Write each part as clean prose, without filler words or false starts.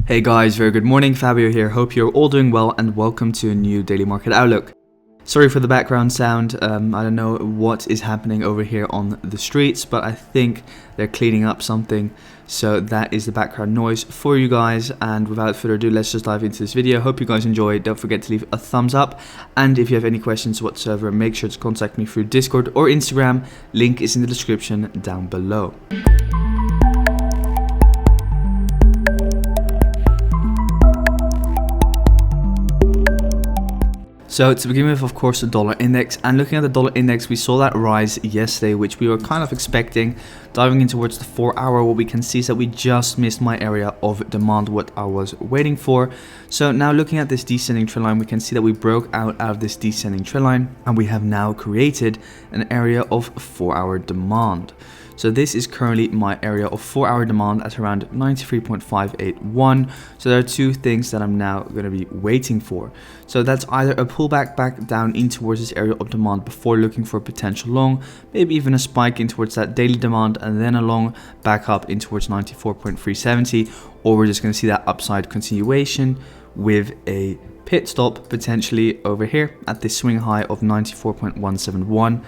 Hey guys, very good morning, Fabio here. Hope you're all doing well and welcome to a new daily market outlook. Sorry for the background sound. I don't know what is happening over here on the streets, but I think they're cleaning up something. So that is the background noise for you guys. And without further ado, let's just dive into this video. Hope you guys enjoy. Don't forget to leave a thumbs up. And if you have any questions whatsoever, make sure to contact me through Discord or Instagram. Link is in the description down below. So to begin with, of course, the dollar index, and looking at the dollar index, we saw that rise yesterday, which we were kind of expecting. Diving in towards the 4-hour, what we can see is that we just missed my area of demand, what I was waiting for. So now looking at this descending trend line, we can see that we broke out of this descending trend line, and we have now created an area of 4-hour demand. So this is currently my area of 4-hour demand at around 93.581. So there are two things that I'm now going to be waiting for. So that's either a pullback back down in towards this area of demand before looking for a potential long, maybe even a spike in towards that daily demand and then a long back up in towards 94.370, or we're just going to see that upside continuation with a pit stop potentially over here at this swing high of 94.171.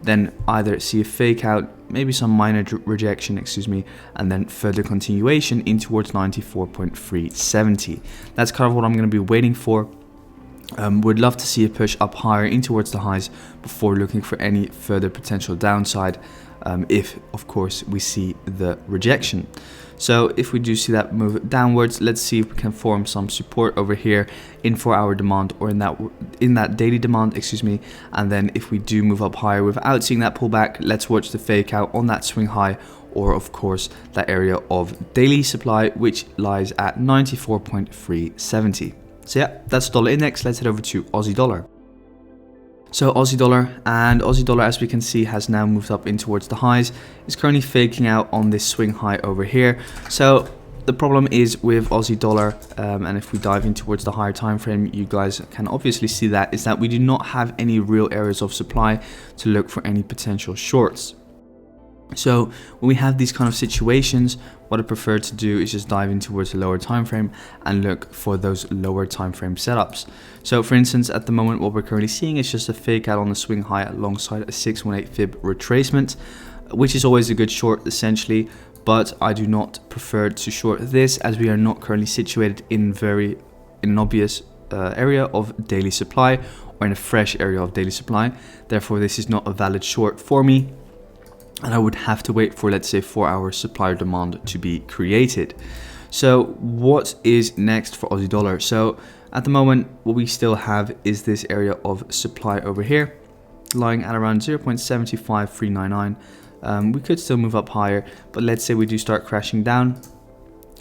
Then either see a fake out, maybe some minor rejection, and then further continuation in towards 94.370. That's kind of what I'm going to be waiting for. Would love to see a push up higher in towards the highs before looking for any further potential downside, if of course we see the rejection. So if we do see that move downwards, let's see if we can form some support over here in 4-hour demand or in that daily demand, and then if we do move up higher without seeing that pullback, let's watch the fake out on that swing high, or of course that area of daily supply, which lies at 94.370. So yeah, that's dollar index. Let's head over to Aussie dollar. So Aussie dollar, as we can see, has now moved up in towards the highs. It's currently faking out on this swing high over here. So the problem is with Aussie dollar, and if we dive in towards the higher time frame, you guys can obviously see that, is that we do not have any real areas of supply to look for any potential shorts. So when we have these kind of situations, what I prefer to do is just dive in towards the lower time frame and look for those lower time frame setups. So for instance, at the moment, what we're currently seeing is just a fake out on the swing high alongside a 618 fib retracement, which is always a good short essentially, but I do not prefer to short this as we are not currently situated in an obvious area of daily supply or in a fresh area of daily supply. Therefore, this is not a valid short for me. And I would have to wait for, let's say, 4-hour supply or demand to be created. So what is next for Aussie dollar? So at the moment, what we still have is this area of supply over here, lying at around 0.75399. We could still move up higher, but let's say we do start crashing down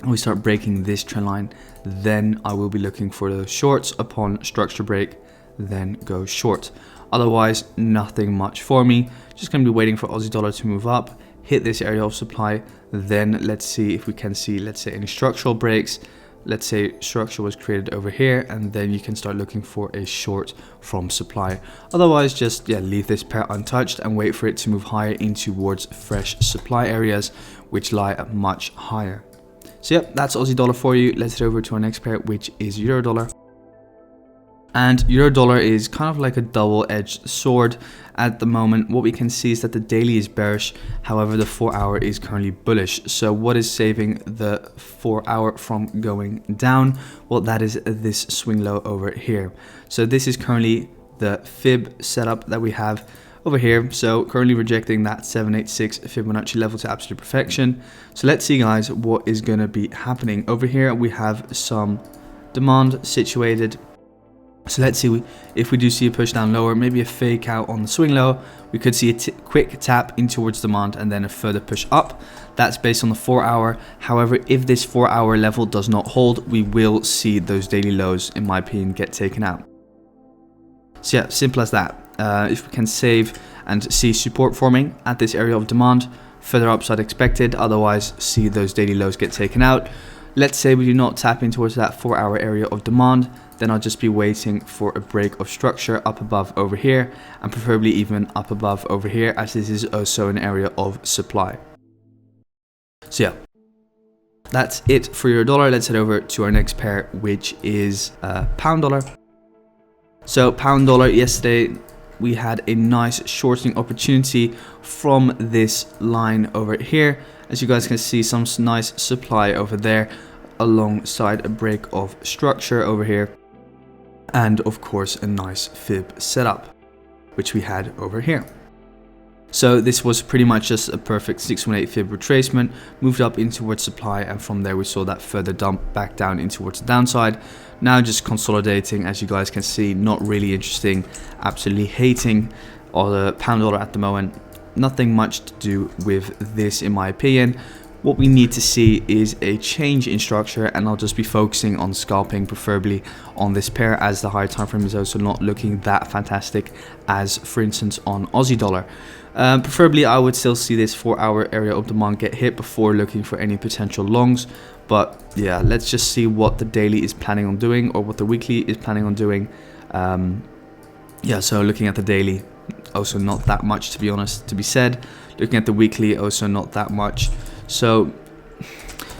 and we start breaking this trend line, then I will be looking for those shorts upon structure break, then go short. Otherwise, nothing much for me. Just going to be waiting for Aussie dollar to move up, hit this area of supply. Then let's see if we can see, let's say, any structural breaks. Let's say structure was created over here, and then you can start looking for a short from supply. Otherwise, just leave this pair untouched and wait for it to move higher in towards fresh supply areas, which lie much higher. So yeah, that's Aussie dollar for you. Let's head over to our next pair, which is Euro dollar. And Euro dollar is kind of like a double-edged sword at the moment. What we can see is that the daily is bearish, however the 4-hour is currently bullish. So what is saving the 4-hour from going down? Well, that is this swing low over here. So this is currently the fib setup that we have over here. So currently rejecting that 786 Fibonacci level to absolute perfection. So let's see, guys, what is going to be happening. Over here we have some demand situated. So let's see if we do see a push down lower, maybe a fake out on the swing low. We could see a quick tap in towards demand and then a further push up. That's based on the 4-hour. However, if this 4-hour level does not hold, we will see those daily lows, in my opinion, get taken out. So yeah, simple as that. If we can save and see support forming at this area of demand, further upside expected. Otherwise, see those daily lows get taken out. Let's say we do not tap in towards that 4-hour area of demand, then I'll just be waiting for a break of structure up above over here, and preferably even up above over here, as this is also an area of supply. So yeah, that's it for euro dollar. Let's head over to our next pair, which is pound dollar. So pound dollar, yesterday we had a nice shortening opportunity from this line over here. As you guys can see, some nice supply over there alongside a break of structure over here, and of course a nice fib setup which we had over here. So this was pretty much just a perfect 618 fib retracement, moved up in towards supply, and from there we saw that further dump back down in towards the downside. Now just consolidating, as you guys can see, not really interesting, absolutely hating the pound dollar at the moment. Nothing much to do with this in my opinion. What we need to see is a change in structure, and I'll just be focusing on scalping, preferably on this pair, as the higher time frame is also not looking that fantastic as, for instance, on Aussie dollar. Preferably I would still see this 4-hour area of demand get hit before looking for any potential longs. But yeah, let's just see what the daily is planning on doing, or what the weekly is planning on doing. Yeah, so looking at the daily, also not that much, to be honest, to be said. Looking at the weekly, also not that much. So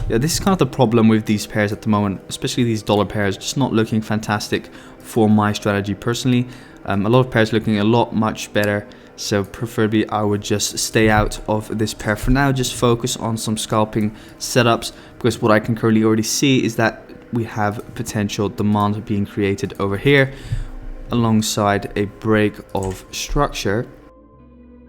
yeah, this is kind of the problem with these pairs at the moment, especially these dollar pairs, just not looking fantastic for my strategy personally. A lot of pairs looking a lot much better, so preferably I would just stay out of this pair for now, just focus on some scalping setups, because what I can currently already see is that we have potential demand being created over here alongside a break of structure.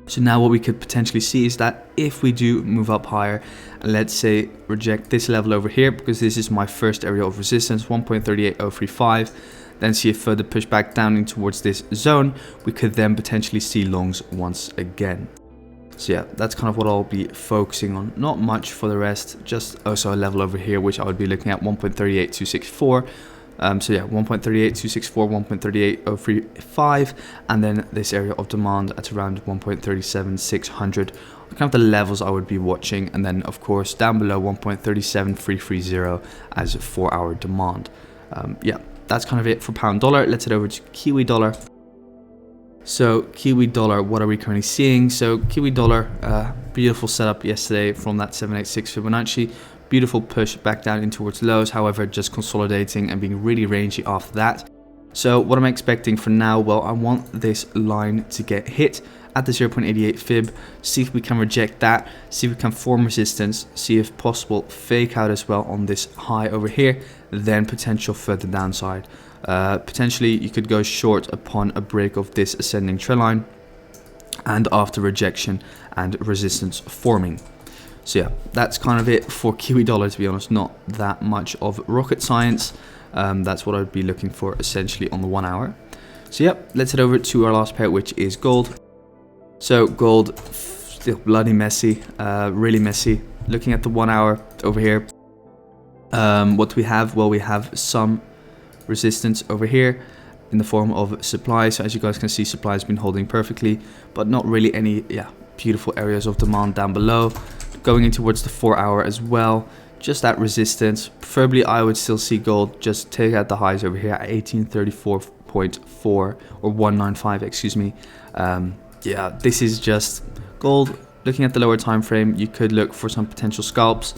So now what we could potentially see is that if we do move up higher, and let's say reject this level over here, because this is my first area of resistance, 1.38035, then see a further push back down in towards this zone, we could then potentially see longs once again. So yeah, that's kind of what I'll be focusing on. Not much for the rest, just also a level over here which I would be looking at, 1.38264. So yeah, 1.38264, 1.38035, and then this area of demand at around 1.37600. Kind of the levels I would be watching, and then of course down below 1.37330 as 4-hour demand. Yeah, that's kind of it for pound dollar. Let's head over to Kiwi dollar. So Kiwi dollar, what are we currently seeing? So Kiwi dollar, beautiful setup yesterday from that 786 Fibonacci. Beautiful push back down in towards lows, however just consolidating and being really rangy after that. So what am I expecting for now? Well, I want this line to get hit at the 0.88 fib, see if we can reject that, see if we can form resistance, see if possible fake out as well on this high over here, then potential further downside. Potentially you could go short upon a break of this ascending trend line, and after rejection and resistance forming. So yeah, that's kind of it for Kiwi dollar, to be honest. Not that much of rocket science. That's what I'd be looking for essentially on the 1 hour. So yeah, let's head over to our last pair, which is gold. So gold, still bloody messy, really messy. Looking at the 1 hour over here, what do we have? Well, we have some resistance over here in the form of supply. So as you guys can see, supply has been holding perfectly, but not really any beautiful areas of demand down below. Going in towards the 4 hour as well, just that resistance. Preferably I would still see gold just take out the highs over here at 1834.4 or 195, excuse me. Yeah, this is just gold. Looking at the lower time frame, you could look for some potential scalps,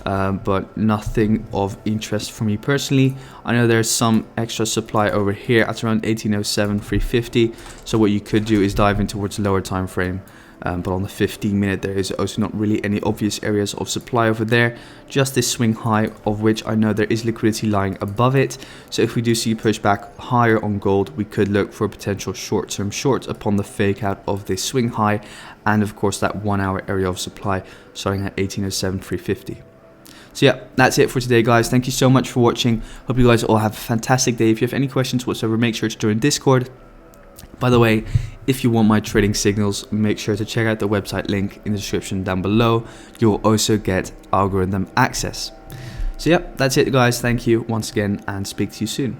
but nothing of interest for me personally. I know there's some extra supply over here at around 1807.350, so what you could do is dive in towards the lower time frame. But on the 15-minute, there is also not really any obvious areas of supply over there. Just this swing high, of which I know there is liquidity lying above it. So if we do see pushback higher on gold, we could look for a potential short-term short upon the fake out of this swing high. And of course, that 1 hour area of supply starting at 1807.350. So yeah, that's it for today, guys. Thank you so much for watching. Hope you guys all have a fantastic day. If you have any questions whatsoever, make sure to join Discord. By the way, if you want my trading signals, make sure to check out the website link in the description down below. You'll also get algorithm access. So yeah, that's it, guys. Thank you once again, and speak to you soon.